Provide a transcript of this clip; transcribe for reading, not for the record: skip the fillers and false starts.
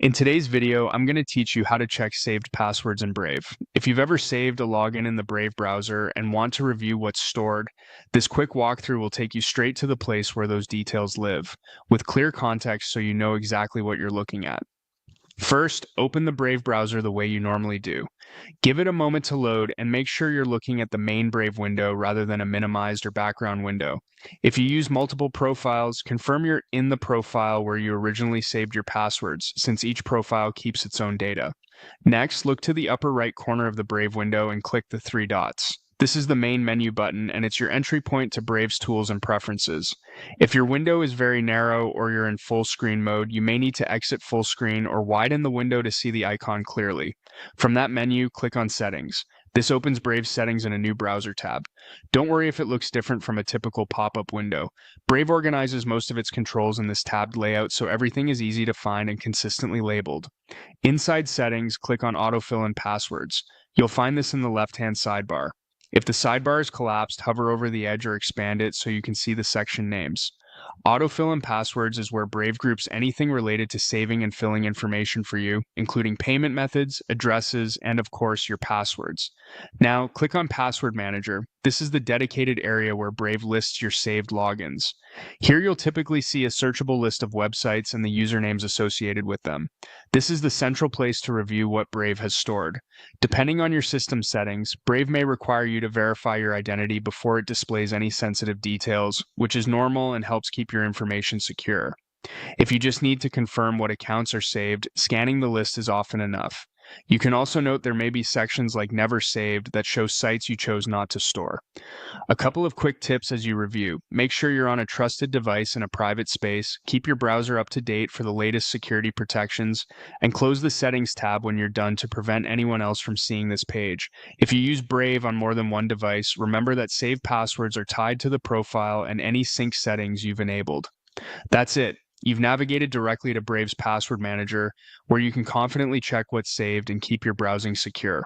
In today's video, I'm going to teach you how to check saved passwords in Brave. If you've ever saved a login in the Brave browser and want to review what's stored, this quick walkthrough will take you straight to the place where those details live, with clear context so you know exactly what you're looking at. First, open the Brave browser the way you normally do. Give it a moment to load and make sure you're looking at the main Brave window rather than a minimized or background window. If you use multiple profiles, confirm you're in the profile where you originally saved your passwords, since each profile keeps its own data. Next, look to the upper right corner of the Brave window and click the three dots. This is the main menu button, and it's your entry point to Brave's tools and preferences. If your window is very narrow or you're in full screen mode, you may need to exit full screen or widen the window to see the icon clearly. From that menu, click on Settings. This opens Brave's settings in a new browser tab. Don't worry if it looks different from a typical pop-up window. Brave organizes most of its controls in this tabbed layout so everything is easy to find and consistently labeled. Inside Settings, click on Autofill and Passwords. You'll find this in the left-hand sidebar. If the sidebar is collapsed, hover over the edge or expand it so you can see the section names. Autofill and Passwords is where Brave groups anything related to saving and filling information for you, including payment methods, addresses, and of course, your passwords. Now, click on Password Manager. This is the dedicated area where Brave lists your saved logins. Here you'll typically see a searchable list of websites and the usernames associated with them. This is the central place to review what Brave has stored. Depending on your system settings, Brave may require you to verify your identity before it displays any sensitive details, which is normal and helps keep your information secure. If you just need to confirm what accounts are saved, scanning the list is often enough. You can also note there may be sections like Never Saved that show sites you chose not to store. A couple of quick tips as you review. Make sure you're on a trusted device in a private space, keep your browser up to date for the latest security protections, and close the Settings tab when you're done to prevent anyone else from seeing this page. If you use Brave on more than one device, remember that saved passwords are tied to the profile and any sync settings you've enabled. That's it. You've navigated directly to Brave's Password Manager, where you can confidently check what's saved and keep your browsing secure.